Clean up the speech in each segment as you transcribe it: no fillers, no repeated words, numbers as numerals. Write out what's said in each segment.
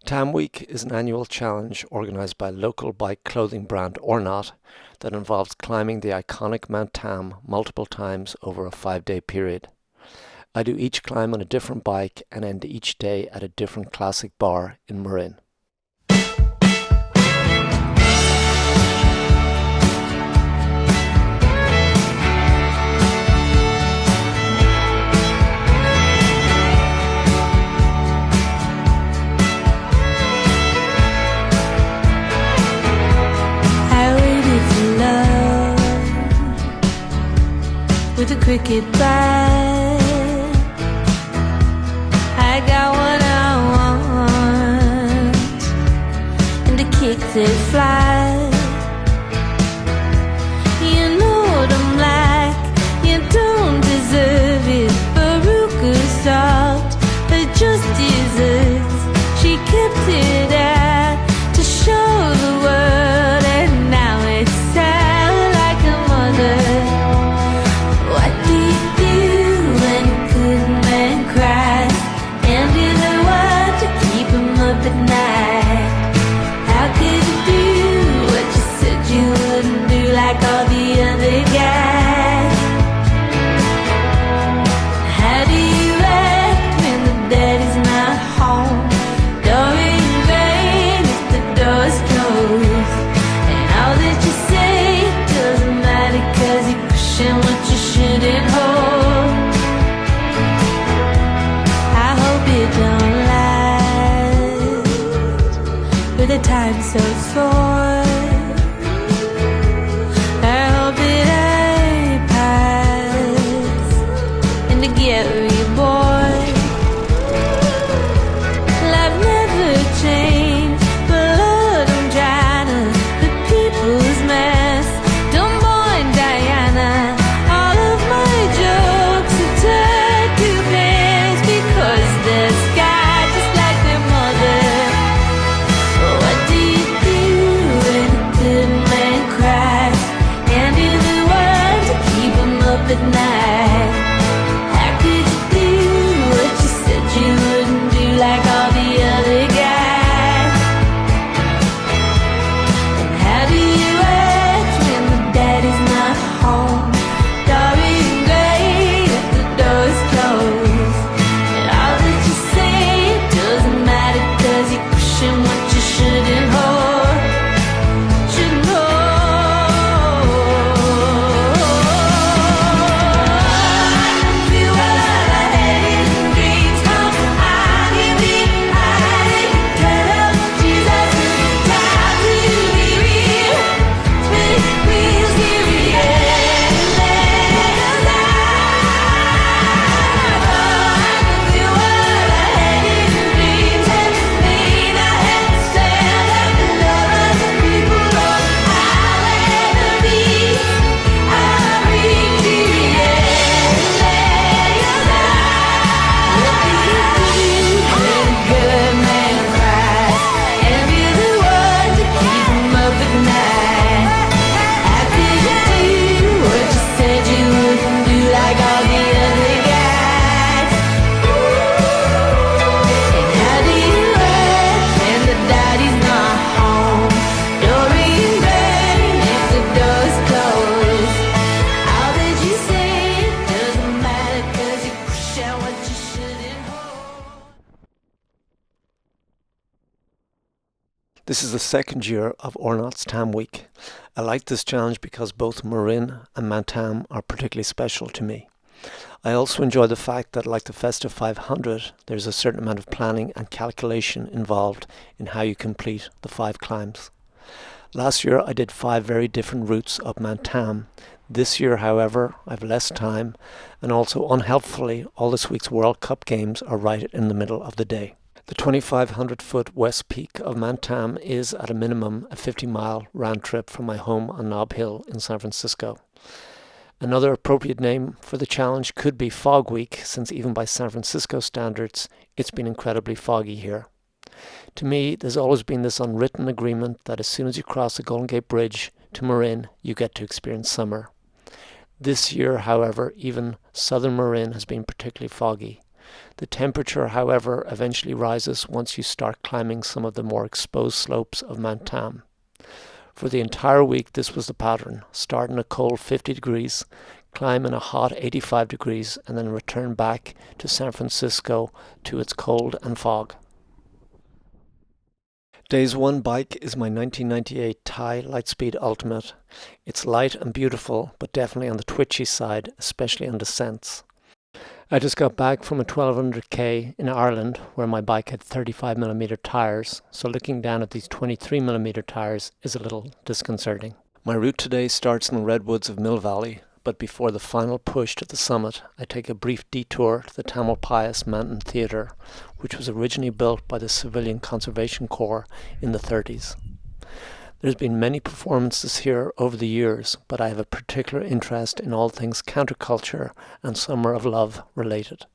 TamWeek is an annual challenge organised by local bike clothing brand Ornot that involves climbing the iconic Mount Tam multiple times over a 5-day period. I do each climb on a different bike and end each day at a different classic bar in Marin. With a cricket bat, I got what I want, and a kick that flies. You know what I'm like, you don't deserve it. Baruka's soft, but just deserves. She kept it out to show the world, and now it's sad like a mother. The time so short, I hope that I pass and to get reborn. Life never changed, but Lord, I'm trying to put people's mess. Don't mind Diana, all of my jokes are tied to pants because the sky just like their mother. At night, how could you do what you said you wouldn't do like all the other guys? And how do you act when the daddy's not home? Darling, great if the door's closed. And all that you say doesn't matter 'cause you're pushing what you shouldn't hold. This is the second year of Ornot's TamWeek. I like this challenge because both Marin and Mount Tam are particularly special to me. I also enjoy the fact that, like the Festive 500, there's a certain amount of planning and calculation involved in how you complete the 5 climbs. Last year I did 5 very different routes up Mount Tam. This year, however, I have less time, and also unhelpfully all this week's World Cup games are right in the middle of the day. The 2,500-foot west peak of Mount Tam is, at a minimum, a 50-mile round trip from my home on Nob Hill in San Francisco. Another appropriate name for the challenge could be Fog Week, since even by San Francisco standards, it's been incredibly foggy here. To me, there's always been this unwritten agreement that as soon as you cross the Golden Gate Bridge to Marin, you get to experience summer. This year, however, even southern Marin has been particularly foggy. The temperature, however, eventually rises once you start climbing some of the more exposed slopes of Mount Tam. For the entire week, this was the pattern: start in a cold 50 degrees, climb in a hot 85 degrees, and then return back to San Francisco to its cold and fog. Day's one bike is my 1998 Thai Litespeed Ultimate. It's light and beautiful, but definitely on the twitchy side, especially on descents. I just got back from a 1200k in Ireland where my bike had 35mm tyres, so looking down at these 23mm tyres is a little disconcerting. My route today starts in the redwoods of Mill Valley, but before the final push to the summit, I take a brief detour to the Tamalpais Mountain Theatre, which was originally built by the Civilian Conservation Corps in the 30s. There's been many performances here over the years, but I have a particular interest in all things counterculture and Summer of Love related.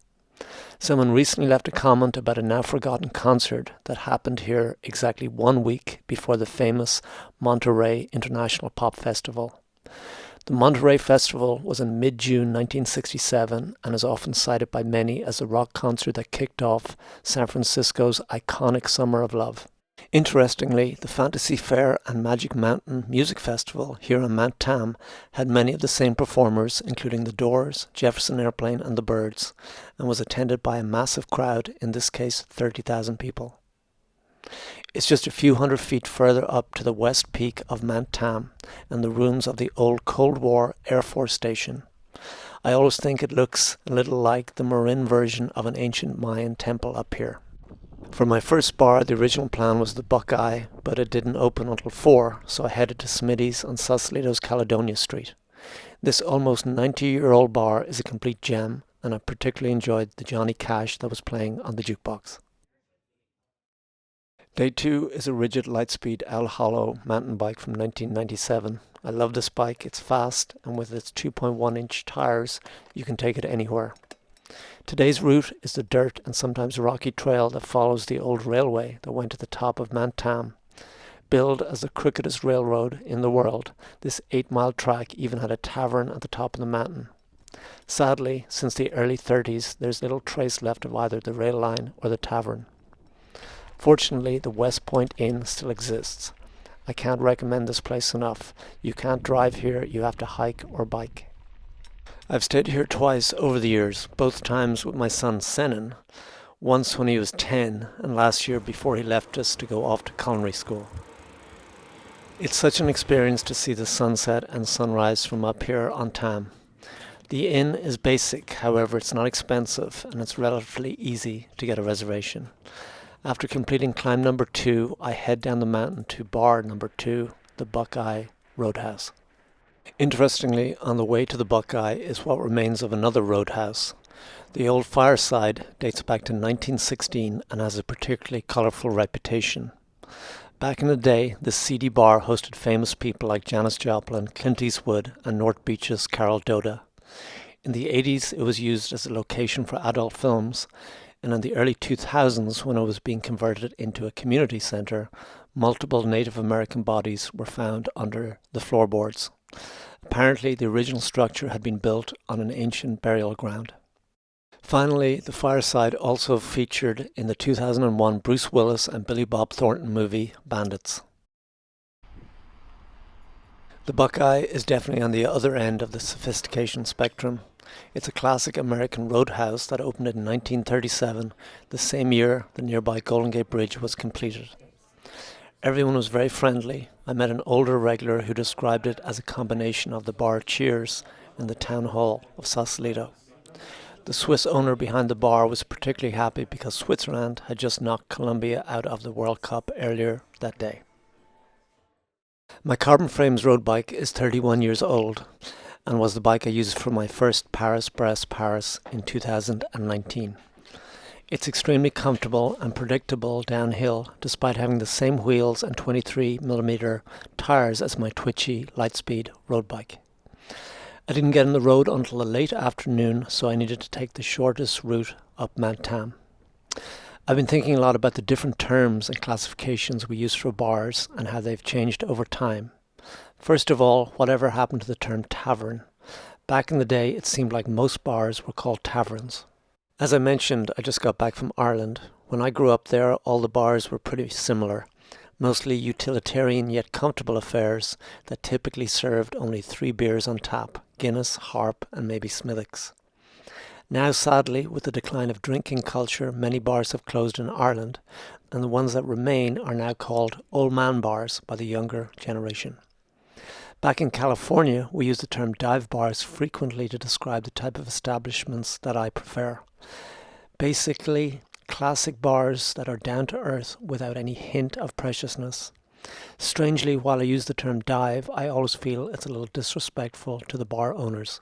Someone recently left a comment about a now-forgotten concert that happened here exactly 1 week before the famous Monterey International Pop Festival. The Monterey Festival was in mid-June 1967 and is often cited by many as the rock concert that kicked off San Francisco's iconic Summer of Love. Interestingly, the Fantasy Fair and Magic Mountain Music Festival here on Mount Tam had many of the same performers, including The Doors, Jefferson Airplane and The Byrds, and was attended by a massive crowd, in this case 30,000 people. It's just a few hundred feet further up to the west peak of Mount Tam and the ruins of the old Cold War Air Force Station. I always think it looks a little like the Marin version of an ancient Mayan temple up here. For my first bar, the original plan was the Buckeye, but it didn't open until 4, so I headed to Smitty's on Sausalito's Caledonia Street. This almost 90-year-old bar is a complete gem, and I particularly enjoyed the Johnny Cash that was playing on the jukebox. Day 2 is a rigid Litespeed Owl Hollow mountain bike from 1997. I love this bike, it's fast, and with its 2.1-inch tires, you can take it anywhere. Today's route is the dirt and sometimes rocky trail that follows the old railway that went to the top of Mount Tam. Billed as the crookedest railroad in the world, this 8-mile track even had a tavern at the top of the mountain. Sadly, since the early 30s, there's little trace left of either the rail line or the tavern. Fortunately, the West Point Inn still exists. I can't recommend this place enough. You can't drive here, you have to hike or bike. I've stayed here twice over the years, both times with my son Senan, once when he was 10 and last year before he left us to go off to culinary school. It's such an experience to see the sunset and sunrise from up here on Tam. The inn is basic, however it's not expensive and it's relatively easy to get a reservation. After completing climb number 2, I head down the mountain to bar number 2, the Buckeye Roadhouse. Interestingly, on the way to the Buckeye is what remains of another roadhouse. The old fireside dates back to 1916 and has a particularly colourful reputation. Back in the day, this seedy bar hosted famous people like Janis Joplin, Clint Eastwood and North Beach's Carol Doda. In the 80s, it was used as a location for adult films, and in the early 2000s, when it was being converted into a community centre, multiple Native American bodies were found under the floorboards. Apparently, the original structure had been built on an ancient burial ground. Finally, the fireside also featured in the 2001 Bruce Willis and Billy Bob Thornton movie, Bandits. The Buckeye is definitely on the other end of the sophistication spectrum. It's a classic American roadhouse that opened in 1937, the same year the nearby Golden Gate Bridge was completed. Everyone was very friendly. I met an older regular who described it as a combination of the bar Cheers and the town hall of Sausalito. The Swiss owner behind the bar was particularly happy because Switzerland had just knocked Colombia out of the World Cup earlier that day. My Carbonframes road bike is 31 years old and was the bike I used for my first Paris in 2019. It's extremely comfortable and predictable downhill despite having the same wheels and 23mm tyres as my twitchy Litespeed road bike. I didn't get on the road until the late afternoon, so I needed to take the shortest route up Mount Tam. I've been thinking a lot about the different terms and classifications we use for bars and how they've changed over time. First of all, whatever happened to the term tavern? Back in the day, it seemed like most bars were called taverns. As I mentioned, I just got back from Ireland. When I grew up there, all the bars were pretty similar. Mostly utilitarian yet comfortable affairs that typically served only 3 beers on tap: Guinness, Harp and maybe Smithwick's. Now sadly, with the decline of drinking culture, many bars have closed in Ireland, and the ones that remain are now called old man bars by the younger generation. Back in California, we use the term dive bars frequently to describe the type of establishments that I prefer. Basically, classic bars that are down to earth without any hint of preciousness. Strangely, while I use the term dive, I always feel it's a little disrespectful to the bar owners.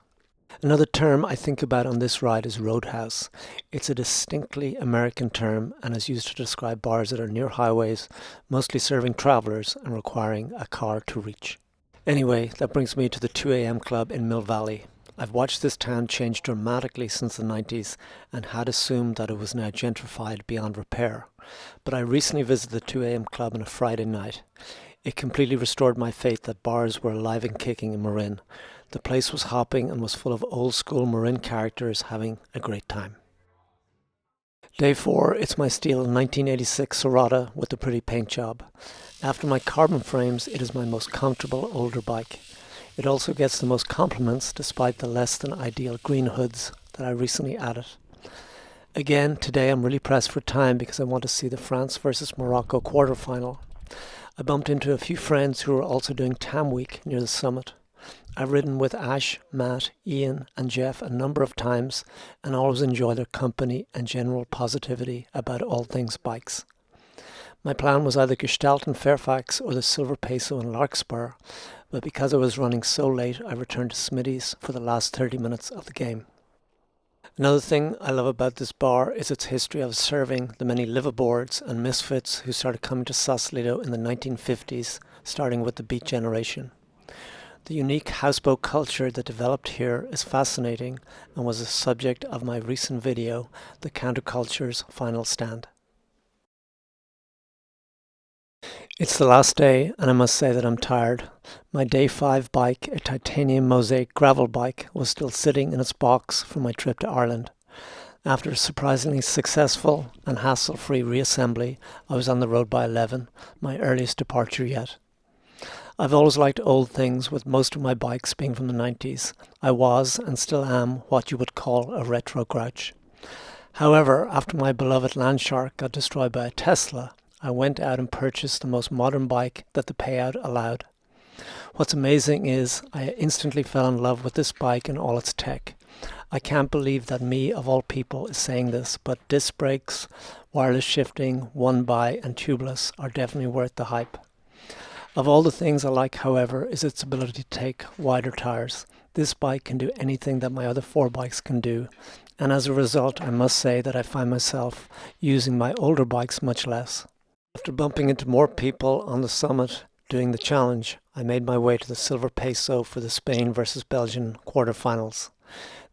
Another term I think about on this ride is roadhouse. It's a distinctly American term and is used to describe bars that are near highways, mostly serving travellers and requiring a car to reach. Anyway, that brings me to the 2 a.m. club in Mill Valley. I've watched this town change dramatically since the 90s and had assumed that it was now gentrified beyond repair. But I recently visited the 2 a.m. club on a Friday night. It completely restored my faith that bars were alive and kicking in Marin. The place was hopping and was full of old school Marin characters having a great time. Day 4, it's my steel 1986 Serotta with a pretty paint job. After my Carbonframes, it is my most comfortable older bike. It also gets the most compliments despite the less than ideal green hoods that I recently added. Again, today I'm really pressed for time because I want to see the France versus Morocco quarterfinal. I bumped into a few friends who are also doing TamWeek near the summit. I've ridden with Ash, Matt, Ian and Jeff a number of times and always enjoy their company and general positivity about all things bikes. My plan was either Gestalt in Fairfax or the Silver Peso in Larkspur, but because I was running so late, I returned to Smitty's for the last 30 minutes of the game. Another thing I love about this bar is its history of serving the many liveaboards and misfits who started coming to Sausalito in the 1950s, starting with the Beat generation. The unique houseboat culture that developed here is fascinating and was the subject of my recent video, The Counterculture's Final Stand. It's the last day and I must say that I'm tired. My day 5 bike, a titanium Mosaic gravel bike, was still sitting in its box from my trip to Ireland. After a surprisingly successful and hassle-free reassembly, I was on the road by 11, my earliest departure yet. I've always liked old things, with most of my bikes being from the 90s. I was, and still am, what you would call a retro grouch. However, after my beloved Landshark got destroyed by a Tesla, I went out and purchased the most modern bike that the payout allowed. What's amazing is I instantly fell in love with this bike and all its tech. I can't believe that me, of all people, is saying this, but disc brakes, wireless shifting, one-by and tubeless are definitely worth the hype. Of all the things I like, however, is its ability to take wider tires. This bike can do anything that my other 4 bikes can do, and as a result I must say that I find myself using my older bikes much less. After bumping into more people on the summit doing the challenge, I made my way to the Silver Peso for the Spain versus Belgium quarterfinals.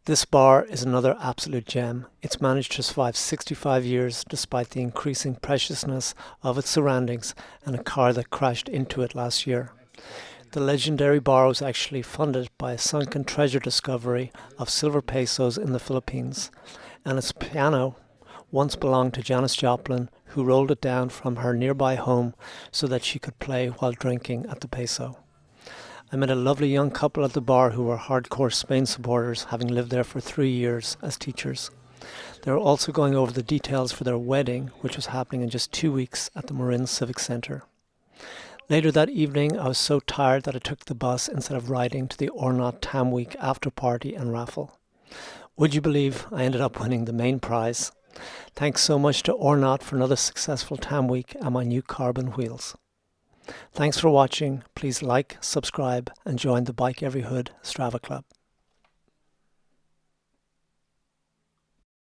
This bar is another absolute gem. It's managed to survive 65 years despite the increasing preciousness of its surroundings and a car that crashed into it last year. The legendary bar was actually funded by a sunken treasure discovery of silver pesos in the Philippines, and its piano once belonged to Janis Joplin, who rolled it down from her nearby home so that she could play while drinking at the Peso. I met a lovely young couple at the bar who were hardcore Spain supporters, having lived there for 3 years as teachers. They were also going over the details for their wedding, which was happening in just 2 weeks at the Marin Civic Centre. Later that evening, I was so tired that I took the bus instead of riding to the Ornot TamWeek after party and raffle. Would you believe I ended up winning the main prize? Thanks so much to Ornot for another successful TamWeek and my new carbon wheels. Thanks for watching. Please like, subscribe and join the BikeEveryHood Strava Club.